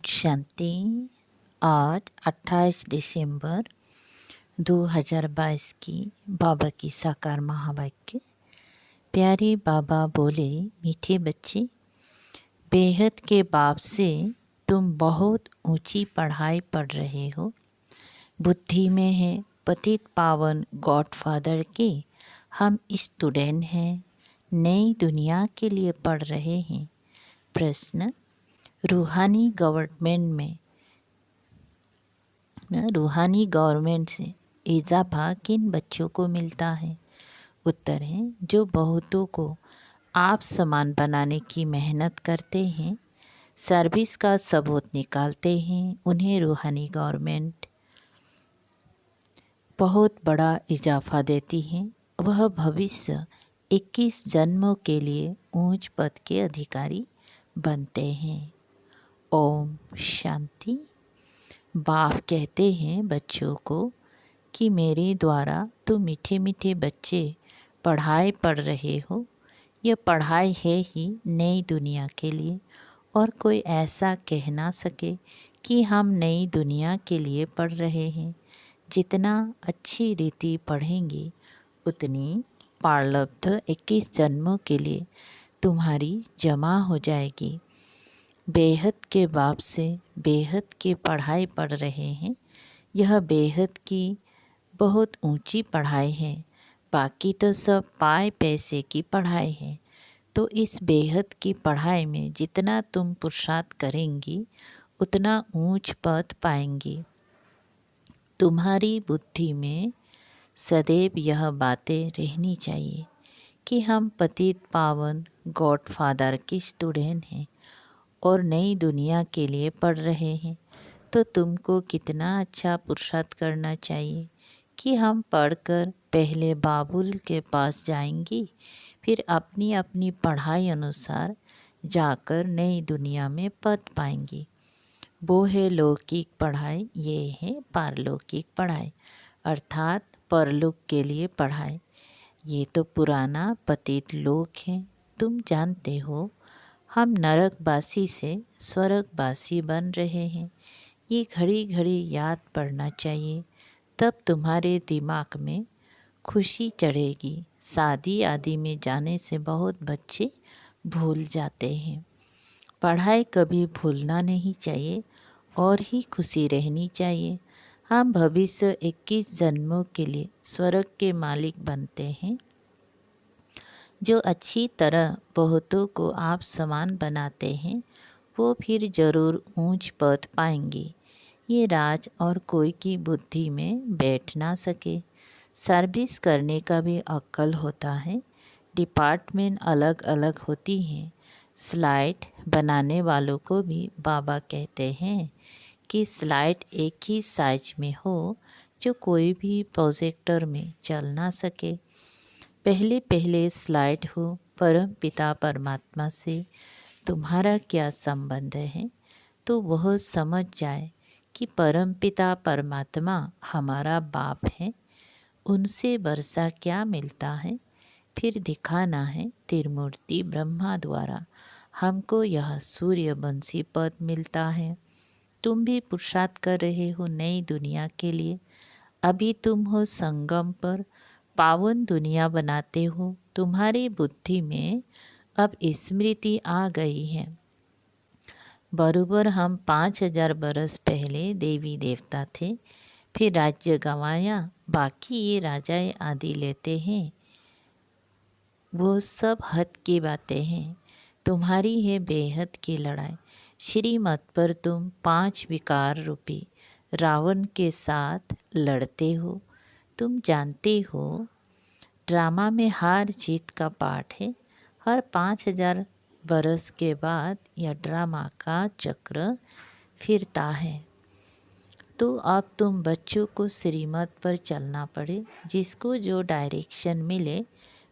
शांति। आज 28 दिसंबर 2022 की बाबा की साकार महावाक्य। प्यारे बाबा बोले, मीठे बच्चे, बेहद के बाप से तुम बहुत ऊंची पढ़ाई पढ़ रहे हो। बुद्धि में है पतित पावन गॉडफादर के हम स्टूडेंट हैं, नई दुनिया के लिए पढ़ रहे हैं। प्रश्न, रूहानी गवर्नमेंट से इजाफा किन बच्चों को मिलता है? उत्तर है, जो बहुतों को आप समान बनाने की मेहनत करते हैं, सर्विस का सबूत निकालते हैं, उन्हें रूहानी गवर्नमेंट बहुत बड़ा इजाफा देती है। वह भविष्य 21 जन्मों के लिए ऊंच पद के अधिकारी बनते हैं। ओम शांति। बाप कहते हैं बच्चों को कि मेरे द्वारा तुम मीठे मीठे बच्चे पढ़ाई पढ़ रहे हो। यह पढ़ाई है ही नई दुनिया के लिए, और कोई ऐसा कह ना सके कि हम नई दुनिया के लिए पढ़ रहे हैं। जितना अच्छी रीति पढ़ेंगे उतनी प्रारब्ध 21 जन्मों के लिए तुम्हारी जमा हो जाएगी। बेहद के बाप से बेहद की पढ़ाई पढ़ रहे हैं। यह बेहद की बहुत ऊंची पढ़ाई है, बाकी तो सब पाए पैसे की पढ़ाई है। तो इस बेहद की पढ़ाई में जितना तुम पुरुषार्थ करेंगी उतना ऊंच पद पाएंगी। तुम्हारी बुद्धि में सदैव यह बातें रहनी चाहिए कि हम पतित पावन गॉडफादर के स्टूडेंट हैं और नई दुनिया के लिए पढ़ रहे हैं। तो तुमको कितना अच्छा पुरुषार्थ करना चाहिए कि हम पढ़कर पहले बाबुल के पास जाएंगी, फिर अपनी अपनी पढ़ाई अनुसार जाकर नई दुनिया में पद पाएंगी। वो है लौकिक पढ़ाई, ये है पारलौकिक पढ़ाई, अर्थात परलोक के लिए पढ़ाई। ये तो पुराना पतित लोक है। तुम जानते हो हम नरकवासी से स्वर्गवासी बन रहे हैं। ये घड़ी घड़ी याद पड़ना चाहिए, तब तुम्हारे दिमाग में खुशी चढ़ेगी। शादी आदि में जाने से बहुत बच्चे भूल जाते हैं। पढ़ाई कभी भूलना नहीं चाहिए और ही खुशी रहनी चाहिए। हम भविष्य 21 जन्मों के लिए स्वर्ग के मालिक बनते हैं। जो अच्छी तरह बहुतों को आप समान बनाते हैं, वो फिर जरूर ऊंच पद पाएंगे। ये राज और कोई की बुद्धि में बैठ ना सके। सर्विस करने का भी अक्ल होता है। डिपार्टमेंट अलग अलग होती हैं। स्लाइड बनाने वालों को भी बाबा कहते हैं कि स्लाइड एक ही साइज में हो, जो कोई भी प्रोजेक्टर में चल ना सके। पहले पहले स्लाइड हो परम पिता परमात्मा से तुम्हारा क्या संबंध है, तो वह समझ जाए कि परम पिता परमात्मा हमारा बाप है। उनसे वर्षा क्या मिलता है, फिर दिखाना है त्रिमूर्ति ब्रह्मा द्वारा हमको यह सूर्यवंशी पद मिलता है। तुम भी पुरुषार्थ कर रहे हो नई दुनिया के लिए। अभी तुम हो संगम पर, पावन दुनिया बनाते हो। तुम्हारी बुद्धि में अब स्मृति आ गई है। बराबर हम 5000 बरस पहले देवी देवता थे, फिर राज्य गंवाया, बाकी ये राजाएं आदि लेते हैं। वो सब हद की बातें हैं। तुम्हारी है बेहद की लड़ाई। श्रीमत पर तुम 5 विकार रूपी रावण के साथ लड़ते हो। तुम जानते हो ड्रामा में हार जीत का पाठ है। हर 5000 बरस के बाद यह ड्रामा का चक्र फिरता है। तो अब तुम बच्चों को श्रीमत पर चलना पड़े। जिसको जो डायरेक्शन मिले,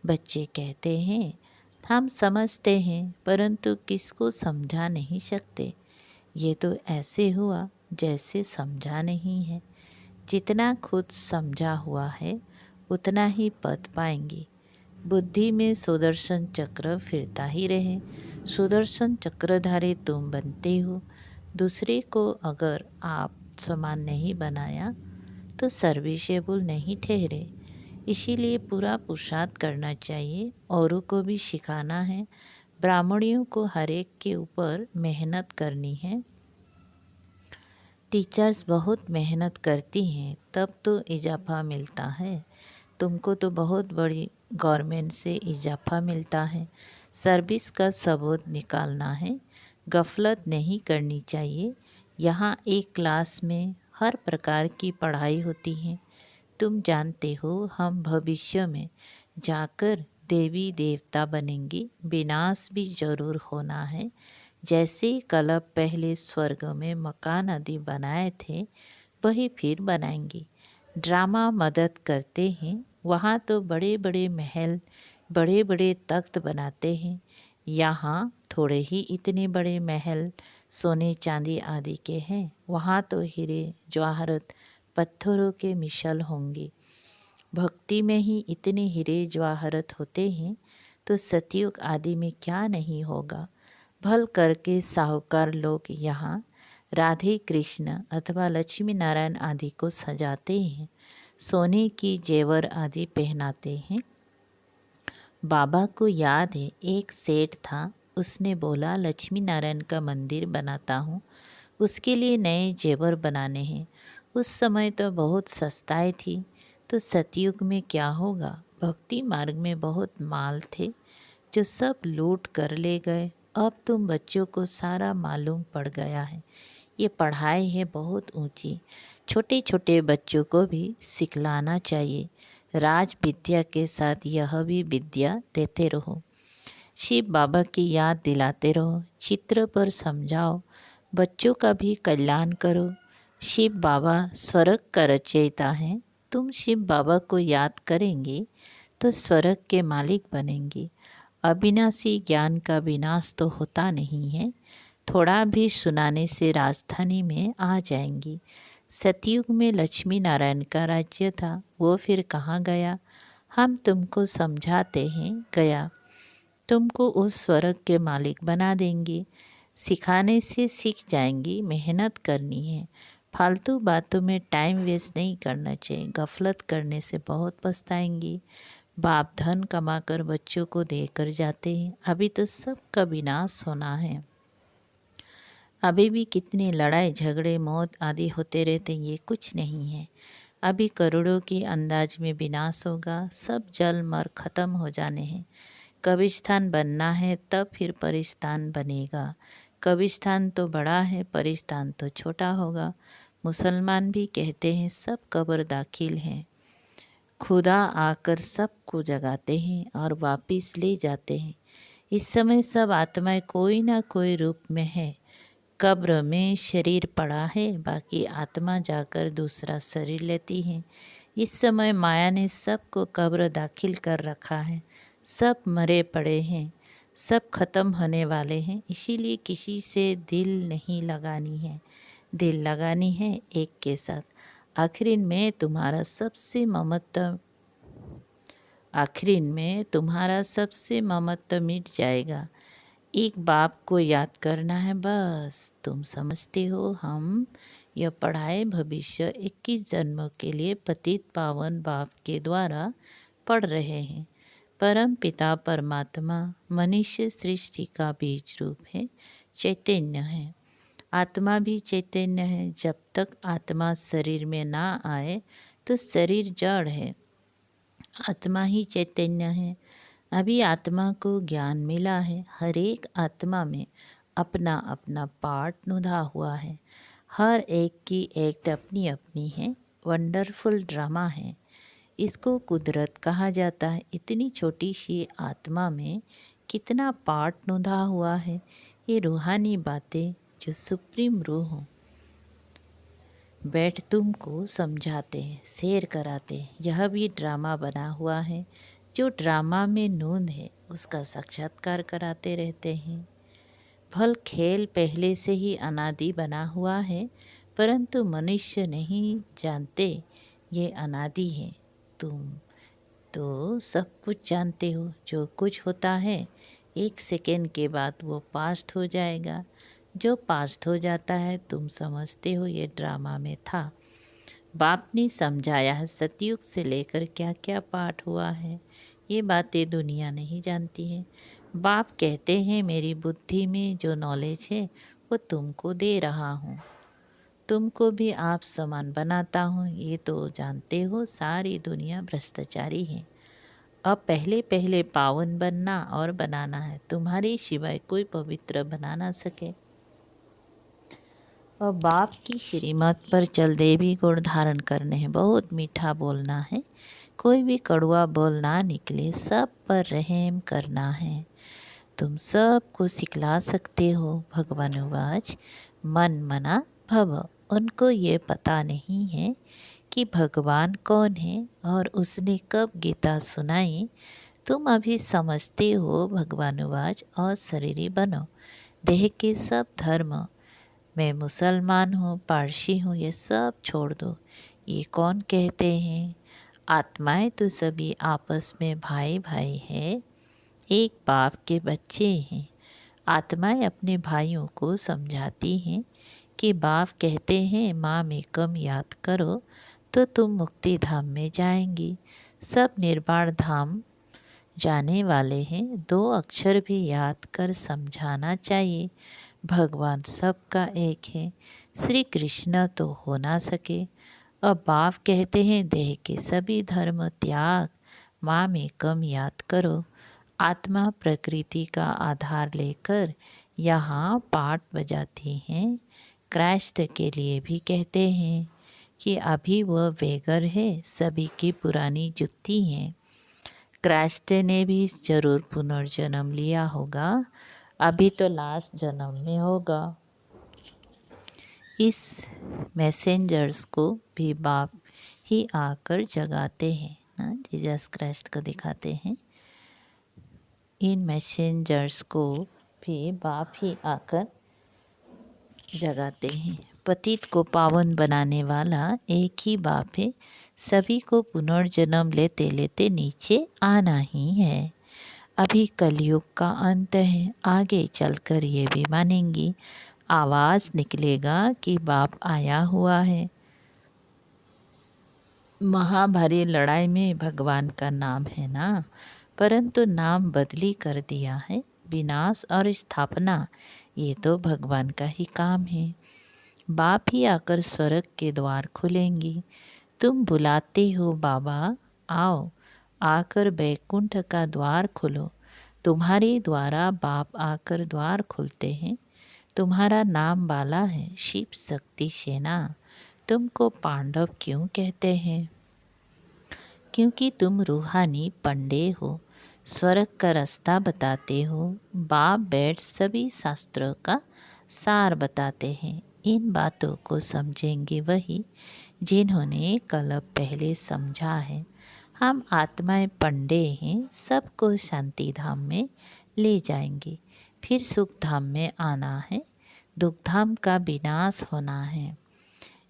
बच्चे कहते हैं हम समझते हैं, परंतु किसको समझा नहीं सकते। ये तो ऐसे हुआ जैसे समझा नहीं है। जितना खुद समझा हुआ है उतना ही पद पाएंगे। बुद्धि में सुदर्शन चक्र फिरता ही रहे। सुदर्शन चक्रधारी तुम बनते हो। दूसरे को अगर आप समान नहीं बनाया तो सर्विसेबल नहीं ठहरे। इसीलिए पूरा पुरुषार्थ करना चाहिए, औरों को भी सिखाना है। ब्राह्मणियों को हर एक के ऊपर मेहनत करनी है। टीचर्स बहुत मेहनत करती हैं तब तो इजाफा मिलता है। तुमको तो बहुत बड़ी गवर्नमेंट से इजाफा मिलता है। सर्विस का सबूत निकालना है। गफलत नहीं करनी चाहिए। यहाँ एक क्लास में हर प्रकार की पढ़ाई होती है। तुम जानते हो हम भविष्य में जाकर देवी देवता बनेंगे। विनाश भी जरूर होना है। जैसे कल्प पहले स्वर्ग में मकान आदि बनाए थे वही फिर बनाएंगे। ड्रामा मदद करते हैं। वहाँ तो बड़े बड़े महल, बड़े बड़े तख्त बनाते हैं। यहाँ थोड़े ही इतने बड़े महल सोने चांदी आदि के हैं। वहाँ तो हीरे जवाहरत पत्थरों के मिशल होंगे। भक्ति में ही इतने हीरे जवाहरत होते हैं तो सतयुग आदि में क्या नहीं होगा। भल करके साहूकार लोग यहाँ राधे कृष्ण अथवा लक्ष्मी नारायण आदि को सजाते हैं। सोने की जेवर आदि पहनाते हैं। बाबा को याद है एक सेठ था, उसने बोला लक्ष्मी नारायण का मंदिर बनाता हूँ, उसके लिए नए जेवर बनाने हैं। उस समय तो बहुत सस्ताई थी। तो सतयुग में क्या होगा। भक्ति मार्ग में बहुत माल थे जो सब लूट कर ले गए। अब तुम बच्चों को सारा मालूम पड़ गया है। ये पढ़ाई है बहुत ऊंची। छोटे छोटे बच्चों को भी सिखलाना चाहिए। राज विद्या के साथ यह भी विद्या देते रहो। शिव बाबा की याद दिलाते रहो। चित्र पर समझाओ। बच्चों का भी कल्याण करो। शिव बाबा स्वर्ग का रचयिता हैं। तुम शिव बाबा को याद करेंगे तो स्वर्ग के मालिक बनेंगे। अविनाशी ज्ञान का विनाश तो होता नहीं है। थोड़ा भी सुनाने से राजधानी में आ जाएंगी। सतयुग में लक्ष्मी नारायण का राज्य था, वो फिर कहाँ गया। हम तुमको समझाते हैं गया। तुमको उस स्वर्ग के मालिक बना देंगे। सिखाने से सीख जाएंगी। मेहनत करनी है। फालतू बातों में टाइम वेस्ट नहीं करना चाहिए। गफलत करने से बहुत पछताएंगी। बाप धन कमाकर बच्चों को देकर जाते हैं। अभी तो सबका विनाश होना है। अभी भी कितने लड़ाई झगड़े मौत आदि होते रहते, ये कुछ नहीं है। अभी करोड़ों की अंदाज में विनाश होगा। सब जल मर खत्म हो जाने हैं। कब्रिस्तान बनना है तब फिर परिस्तान बनेगा। कब्रिस्तान तो बड़ा है, परिस्तान तो छोटा होगा। मुसलमान भी कहते हैं सब कब्र दाखिल हैं। खुदा आकर सबको जगाते हैं और वापिस ले जाते हैं। इस समय सब आत्माएं कोई ना कोई रूप में है। कब्र में शरीर पड़ा है, बाकी आत्मा जाकर दूसरा शरीर लेती है। इस समय माया ने सबको कब्र दाखिल कर रखा है। सब मरे पड़े हैं। सब खत्म होने वाले हैं। इसीलिए किसी से दिल नहीं लगानी है। दिल लगानी है एक के साथ। आखिर में तुम्हारा सबसे ममत्व मिट जाएगा। एक बाप को याद करना है बस। तुम समझते हो हम यह पढ़ाई भविष्य 21 जन्मों के लिए पतित पावन बाप के द्वारा पढ़ रहे हैं। परम पिता परमात्मा मनुष्य सृष्टि का बीज रूप है, चैतन्य है। आत्मा भी चैतन्य है। जब तक आत्मा शरीर में ना आए तो शरीर जड़ है। आत्मा ही चैतन्य है। अभी आत्मा को ज्ञान मिला है। हर एक आत्मा में अपना अपना पार्ट नुधा हुआ है। हर एक की एक्ट अपनी अपनी है। वंडरफुल ड्रामा है। इसको कुदरत कहा जाता है। इतनी छोटी सी आत्मा में कितना पार्ट नुधा हुआ है। ये रूहानी बातें जो सुप्रीम रूह बैठ तुमको समझाते हैं, शेयर कराते हैं। यह भी ड्रामा बना हुआ है। जो ड्रामा में नूंद है उसका साक्षात्कार कराते रहते हैं। भल खेल पहले से ही अनादि बना हुआ है, परंतु मनुष्य नहीं जानते ये अनादि है। तुम तो सब कुछ जानते हो। जो कुछ होता है 1 सेकेंड के बाद वो पास्ट हो जाएगा। जो पास्ट हो जाता है तुम समझते हो ये ड्रामा में था। बाप ने समझाया है सतयुग से लेकर क्या क्या पाठ हुआ है, ये बातें दुनिया नहीं जानती है। बाप कहते हैं मेरी बुद्धि में जो नॉलेज है वो तुमको दे रहा हूँ, तुमको भी आप समान बनाता हूँ। ये तो जानते हो सारी दुनिया भ्रष्टाचारी है। अब पहले पहले पावन बनना और बनाना है, तुम्हारे सिवाय कोई पवित्र बना ना सके। और बाप की श्रीमत पर चल देवी गुण धारण करने हैं, बहुत मीठा बोलना है, कोई भी कड़वा बोल ना निकले, सब पर रहम करना है। तुम सबको सिखला सकते हो। भगवान वाच मन मना भव। उनको ये पता नहीं है कि भगवान कौन है और उसने कब गीता सुनाई। तुम अभी समझते हो भगवान वाच और शरीरी बनो। देह के सब धर्म, मैं मुसलमान हूँ, पारसी हूँ, ये सब छोड़ दो। ये कौन कहते हैं? आत्माएं तो सभी आपस में भाई भाई है, एक बाप के बच्चे हैं। आत्माएं अपने भाइयों को समझाती हैं कि बाप कहते हैं माँ में कम याद करो तो तुम मुक्ति धाम में जाएंगी। सब निर्वाण धाम जाने वाले हैं, 2 अक्षर भी याद कर समझाना चाहिए। भगवान सबका एक है, श्री कृष्ण तो हो ना सके। अब बाप कहते हैं देह के सभी धर्म त्याग, माँ में कम याद करो। आत्मा प्रकृति का आधार लेकर यहाँ पाठ बजाती हैं। क्राइस्ट के लिए भी कहते हैं कि अभी वह बेगर है, सभी की पुरानी जुत्ती हैं। क्राइस्ट ने भी जरूर पुनर्जन्म लिया होगा, अभी तो लास्ट जन्म में होगा। इस मैसेंजर्स को भी बाप ही आकर जगाते हैं ना, जीसस क्राइस्ट को दिखाते हैं। इन मैसेंजर्स को भी बाप ही आकर जगाते हैं। पतित को पावन बनाने वाला एक ही बाप है, सभी को पुनर्जन्म लेते लेते नीचे आना ही है। अभी कलयुग का अंत है, आगे चलकर ये भी मानेंगी। आवाज़ निकलेगा कि बाप आया हुआ है। महाभारी लड़ाई में भगवान का नाम है ना, परंतु नाम बदली कर दिया है। विनाश और स्थापना ये तो भगवान का ही काम है। बाप ही आकर स्वर्ग के द्वार खुलेंगी। तुम बुलाते हो बाबा आओ, आकर बैकुंठ का द्वार खोलो। तुम्हारे द्वारा बाप आकर द्वार खुलते हैं। तुम्हारा नाम बाला है शिव शक्ति सेना। तुमको पांडव क्यों कहते हैं? क्योंकि तुम रूहानी पंडे हो, स्वर्ग का रास्ता बताते हो। बाप बैठ सभी शास्त्रों का सार बताते हैं। इन बातों को समझेंगे वही जिन्होंने कल पहले समझा है। हम आत्माएं पंडे हैं, सबको शांति धाम में ले जाएंगे। फिर सुख धाम में आना है, दुख धाम का विनाश होना है।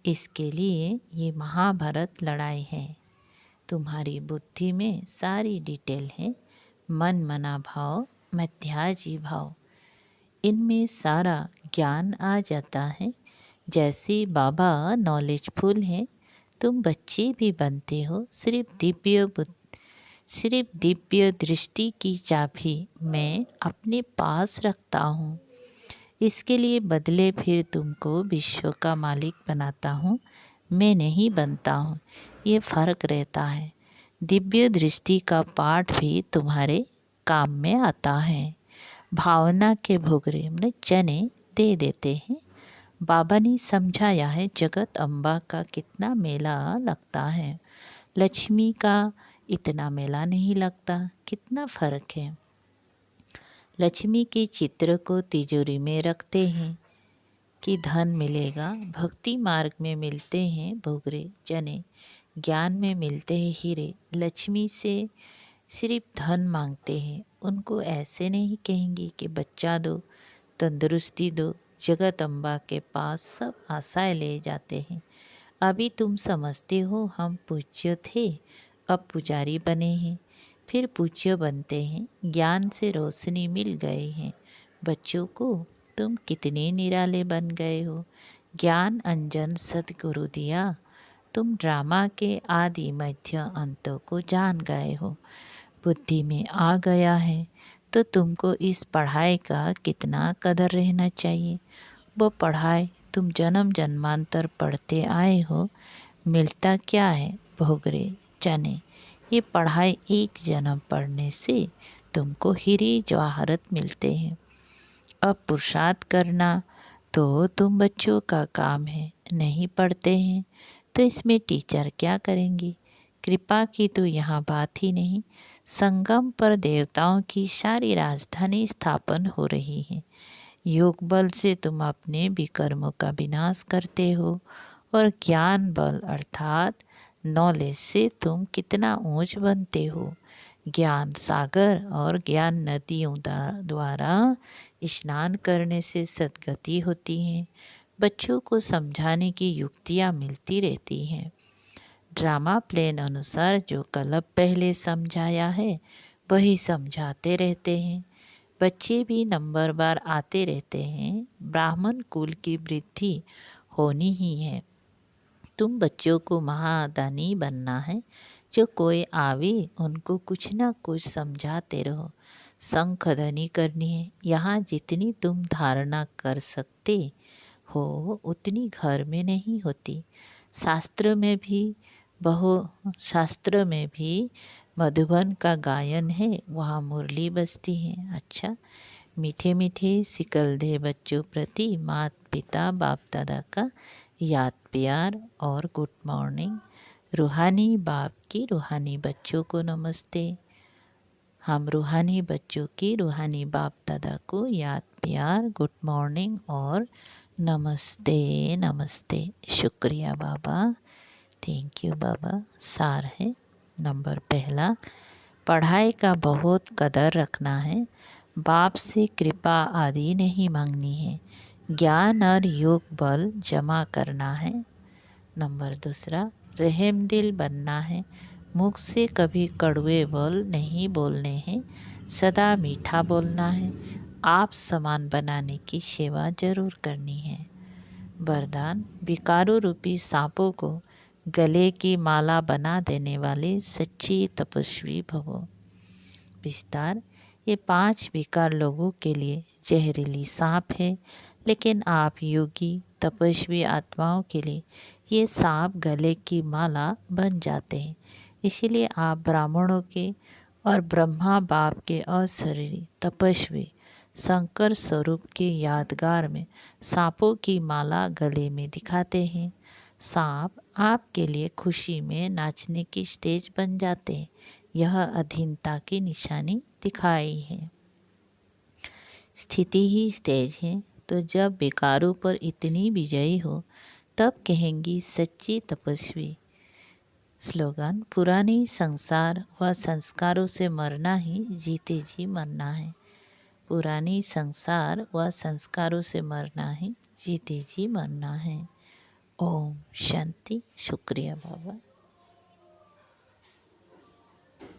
इसके लिए ये महाभारत लड़ाई है। तुम्हारी बुद्धि में सारी डिटेल है। मन मना भाव, मध्याजी भाव, इनमें सारा ज्ञान आ जाता है। जैसे बाबा नॉलेजफुल हैं, तुम बच्चे भी बनते हो। सिर्फ दिव्य दृष्टि की चाबी मैं अपने पास रखता हूँ। इसके लिए बदले फिर तुमको विश्व का मालिक बनाता हूँ, मैं नहीं बनता हूँ। ये फ़र्क रहता है। दिव्य दृष्टि का पाठ भी तुम्हारे काम में आता है। भावना के भोगरे मतलब चने दे देते हैं। बाबा ने समझाया है जगत अम्बा का कितना मेला लगता है, लक्ष्मी का इतना मेला नहीं लगता। कितना फ़र्क है। लक्ष्मी के चित्र को तिजोरी में रखते हैं कि धन मिलेगा। भक्ति मार्ग में मिलते हैं भोगरे चने, ज्ञान में मिलते हैं हीरे। लक्ष्मी से सिर्फ धन मांगते हैं, उनको ऐसे नहीं कहेंगे कि बच्चा दो, तंदुरुस्ती दो। जगत अम्बा के पास सब आशाएं ले जाते हैं। अभी तुम समझते हो हम पूज्य थे, अब पुजारी बने हैं, फिर पूज्य बनते हैं। ज्ञान से रोशनी मिल गए हैं बच्चों को। तुम कितने निराले बन गए हो। ज्ञान अंजन सद्गुरु दिया, तुम ड्रामा के आदि मध्य अंतों को जान गए हो। बुद्धि में आ गया है तो तुमको इस पढ़ाई का कितना कदर रहना चाहिए। वो पढ़ाई तुम जन्म जन्मांतर पढ़ते आए हो, मिलता क्या है, भोगरे चने। ये पढ़ाई एक जन्म पढ़ने से तुमको हीरे जवाहरत मिलते हैं। अब पुरुषार्थ करना तो तुम बच्चों का काम है, नहीं पढ़ते हैं तो इसमें टीचर क्या करेंगी। कृपा की तो यहाँ बात ही नहीं। संगम पर देवताओं की सारी राजधानी स्थापन हो रही है। योग बल से तुम अपने विकर्मों का विनाश करते हो और ज्ञान बल अर्थात नॉलेज से तुम कितना ऊंच बनते हो। ज्ञान सागर और ज्ञान नदियों द्वारा स्नान करने से सद्गति होती है। बच्चों को समझाने की युक्तियाँ मिलती रहती हैं। ड्रामा प्लेन अनुसार जो कलब पहले समझाया है वही समझाते रहते हैं। बच्चे भी नंबर बार आते रहते हैं। ब्राह्मण कुल की वृद्धि होनी ही है। तुम बच्चों को महादानी बनना है। जो कोई आवे उनको कुछ ना कुछ समझाते रहो। शंख ध्वनि करनी है। यहाँ जितनी तुम धारणा कर सकते हो उतनी घर में नहीं होती। शास्त्र में भी मधुबन का गायन है, वहाँ मुरली बजती है। अच्छा, मीठे मीठे सिकल दे बच्चों प्रति माता पिता बाप दादा का याद प्यार और गुड मॉर्निंग। रूहानी बाप की रूहानी बच्चों को नमस्ते। हम रूहानी बच्चों की रूहानी बाप दादा को याद प्यार गुड मॉर्निंग और नमस्ते नमस्ते। शुक्रिया बाबा, थैंक यू बाबा। सार है नंबर पहला, पढ़ाई का बहुत कदर रखना है। बाप से कृपा आदि नहीं मांगनी है। ज्ञान और योग बल जमा करना है। नंबर दूसरा, रहम दिल बनना है। मुख से कभी कड़वे बोल नहीं बोलने हैं, सदा मीठा बोलना है। आप समान बनाने की सेवा जरूर करनी है। वरदान, विकारों रूपी सांपों को गले की माला बना देने वाले सच्ची तपस्वी भवो। विस्तार, ये 5 विकार लोगों के लिए जहरीली सांप है, लेकिन आप योगी तपस्वी आत्माओं के लिए ये सांप गले की माला बन जाते हैं। इसीलिए आप ब्राह्मणों के और ब्रह्मा बाप के अशरीरी तपस्वी शंकर स्वरूप के यादगार में सांपों की माला गले में दिखाते हैं। सांप आपके लिए खुशी में नाचने की स्टेज बन जाते हैं। यह अधीनता की निशानी दिखाई है। स्थिति ही स्टेज है, तो जब विकारों पर इतनी विजयी हो तब कहेंगी सच्ची तपस्वी। स्लोगन, पुरानी संसार व संस्कारों से मरना ही जीते जी मरना है। पुरानी संसार व संस्कारों से मरना ही जीते जी मरना है। ओम शांति। शुक्रिया बाबा।